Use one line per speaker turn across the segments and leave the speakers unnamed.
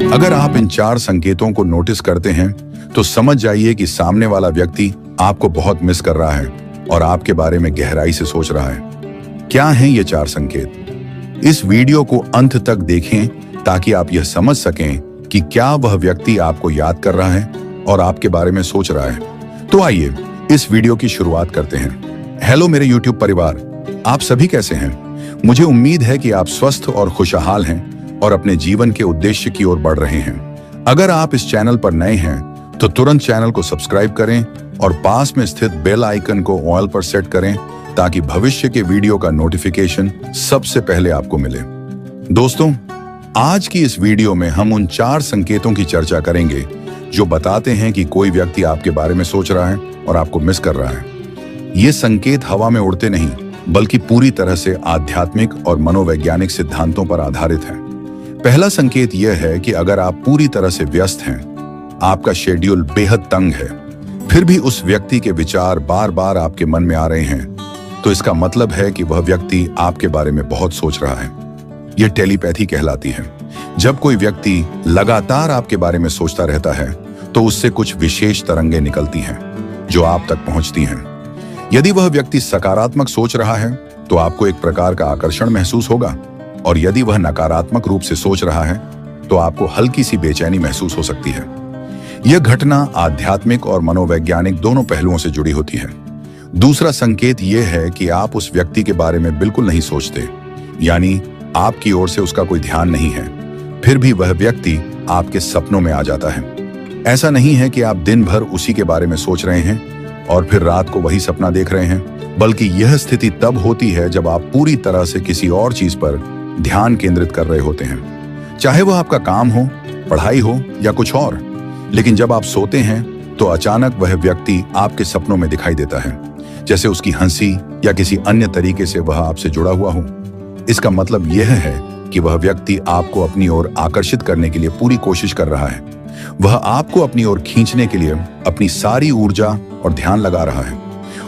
अगर आप इन 4 संकेतों को नोटिस करते हैं तो समझ जाइए कि सामने वाला व्यक्ति आपको बहुत मिस कर रहा है और आपके बारे में गहराई से सोच रहा है। क्या हैं ये 4 संकेत? इस वीडियो को अंत तक देखें ताकि आप यह समझ सकें कि क्या वह व्यक्ति आपको याद कर रहा है और आपके बारे में सोच रहा है। तो आइए इस वीडियो की शुरुआत करते हैं। हेलो मेरे YouTube परिवार, आप सभी कैसे हैं? मुझे उम्मीद है कि आप स्वस्थ और खुशहाल हैं और अपने जीवन के उद्देश्य की ओर बढ़ रहे हैं। अगर आप इस चैनल पर नए हैं तो तुरंत चैनल को सब्सक्राइब करें और पास में स्थित बेल आइकन को ऑल पर सेट करें ताकि भविष्य के वीडियो का नोटिफिकेशन सबसे पहले आपको मिले। दोस्तों, आज की इस वीडियो में हम उन 4 संकेतों की चर्चा करेंगे जो बताते हैं कि कोई व्यक्ति आपके बारे में सोच रहा है और आपको मिस कर रहा है। ये संकेत हवा में उड़ते नहीं बल्कि पूरी तरह से आध्यात्मिक और मनोवैज्ञानिक सिद्धांतों पर आधारित है। पहला संकेत यह है कि अगर आप पूरी तरह से व्यस्त हैं, आपका शेड्यूल बेहद तंग है, फिर भी उस व्यक्ति के विचार बार बार आपके मन में आ रहे हैं, तो इसका मतलब है कि वह व्यक्ति आपके बारे में बहुत सोच रहा है। यह टेलीपैथी कहलाती है। जब कोई व्यक्ति लगातार आपके बारे में सोचता रहता है तो उससे कुछ विशेष तरंगें निकलती हैं जो आप तक पहुंचती हैं। यदि वह व्यक्ति सकारात्मक सोच रहा है तो आपको एक प्रकार का आकर्षण महसूस होगा, और यदि वह नकारात्मक रूप से सोच रहा है तो आपको हल्की सी बेचैनी महसूस हो सकती है। यह घटना आध्यात्मिक और मनोवैज्ञानिक दोनों पहलुओं से जुड़ी होती है। दूसरा संकेत यह है कि आप उस व्यक्ति के बारे में बिल्कुल नहीं सोचते, यानी आपकी ओर से उसका कोई ध्यान नहीं है, फिर भी वह व्यक्ति आपके सपनों में आ जाता है। ऐसा नहीं है कि आप दिन भर उसी के बारे में सोच रहे हैं और फिर रात को वही सपना देख रहे हैं, बल्कि यह स्थिति तब होती है जब आप पूरी तरह से किसी और चीज पर ध्यान केंद्रित कर रहे होते हैं, चाहे वह आपका काम हो, पढ़ाई हो या कुछ और। लेकिन जब आप सोते हैं तो अचानक वह व्यक्ति आपके सपनों में दिखाई देता है, जैसे उसकी हंसी या किसी अन्य तरीके से वह आपसे जुड़ा हुआ हो। इसका मतलब यह है कि वह व्यक्ति आपको अपनी ओर आकर्षित करने के लिए पूरी कोशिश कर रहा है। वह आपको अपनी ओर खींचने के लिए अपनी सारी ऊर्जा और ध्यान लगा रहा है।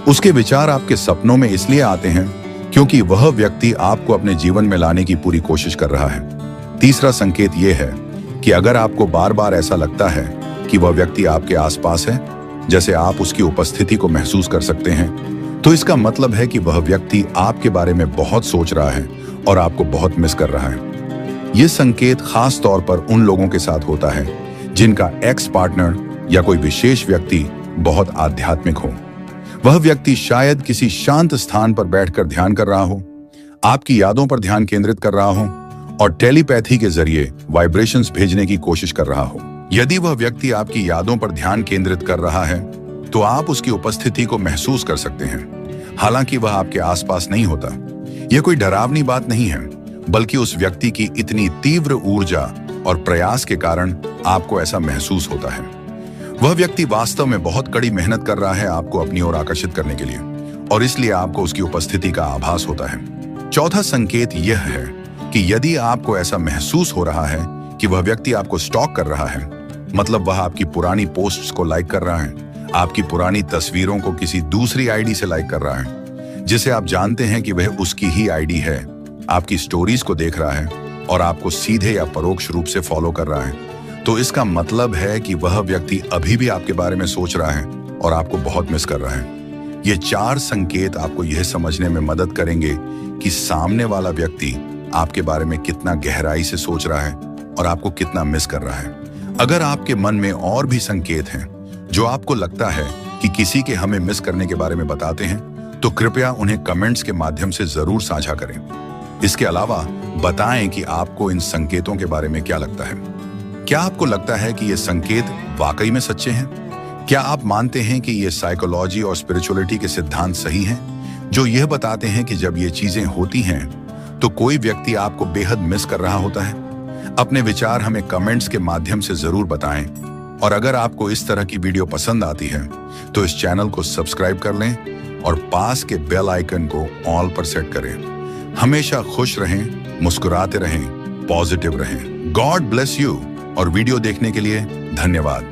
उसके विचार आपके सपनों में इसलिए आते हैं क्योंकि वह व्यक्ति आपको अपने जीवन में लाने की पूरी कोशिश कर रहा है। तीसरा संकेत यह है कि अगर आपको बार बार ऐसा लगता है कि वह व्यक्ति आपके आसपास है, जैसे आप उसकी उपस्थिति को महसूस कर सकते हैं, तो इसका मतलब है कि वह व्यक्ति आपके बारे में बहुत सोच रहा है और आपको बहुत मिस कर रहा है। यह संकेत खास तौर पर उन लोगों के साथ होता है जिनका एक्स पार्टनर या कोई विशेष व्यक्ति बहुत आध्यात्मिक हो। वह व्यक्ति शायद किसी शांत स्थान पर बैठकर ध्यान कर रहा हो, आपकी यादों पर ध्यान केंद्रित कर रहा हो और टेलीपैथी के जरिए वाइब्रेशंस भेजने की कोशिश कर रहा हो। यदि वह व्यक्ति आपकी यादों पर ध्यान केंद्रित कर रहा है तो आप उसकी उपस्थिति को महसूस कर सकते हैं, हालांकि वह आपके आसपास नहीं होता। यह कोई डरावनी बात नहीं है, बल्कि उस व्यक्ति की इतनी तीव्र ऊर्जा और प्रयास के कारण आपको ऐसा महसूस होता है। वह व्यक्ति वास्तव में बहुत कड़ी मेहनत कर रहा है आपको अपनी ओर आकर्षित करने के लिए, और इसलिए आपको उसकी उपस्थिति का आभास होता है। चौथा संकेत यह है कि यदि आपको ऐसा महसूस हो रहा है कि वह व्यक्ति आपको स्टॉक कर रहा है, मतलब वह आपकी पुरानी पोस्ट्स को लाइक कर रहा है, आपकी पुरानी तस्वीरों को किसी दूसरी आईडी से लाइक कर रहा है, जिसे आप जानते हैं कि वह उसकी ही आईडी है, आपकी स्टोरीज को देख रहा है और आपको सीधे या परोक्ष रूप से फॉलो कर रहा है, तो इसका मतलब है कि वह व्यक्ति अभी भी आपके बारे में सोच रहा है और आपको बहुत मिस कर रहा है। ये 4 संकेत आपको यह समझने में मदद करेंगे कि सामने वाला व्यक्ति आपके बारे में कितना गहराई से सोच रहा है और आपको कितना मिस कर रहा है। अगर आपके मन में और भी संकेत हैं जो आपको लगता है कि किसी के हमें मिस करने के बारे में बताते हैं, तो कृपया उन्हें कमेंट्स के माध्यम से जरूर साझा करें। इसके अलावा बताएं कि आपको इन संकेतों के बारे में क्या लगता है। क्या आपको लगता है कि ये संकेत वाकई में सच्चे हैं? क्या आप मानते हैं कि ये साइकोलॉजी और स्पिरिचुअलिटी के सिद्धांत सही हैं, जो यह बताते हैं कि जब ये चीजें होती हैं तो कोई व्यक्ति आपको बेहद मिस कर रहा होता है? अपने विचार हमें कमेंट्स के माध्यम से जरूर बताएं, और अगर आपको इस तरह की वीडियो पसंद आती है तो इस चैनल को सब्सक्राइब कर लें और पास के बेल आइकन को ऑल पर सेट करें। हमेशा खुश रहें, मुस्कुराते रहें, पॉजिटिव रहें। गॉड ब्लेस यू, और वीडियो देखने के लिए धन्यवाद।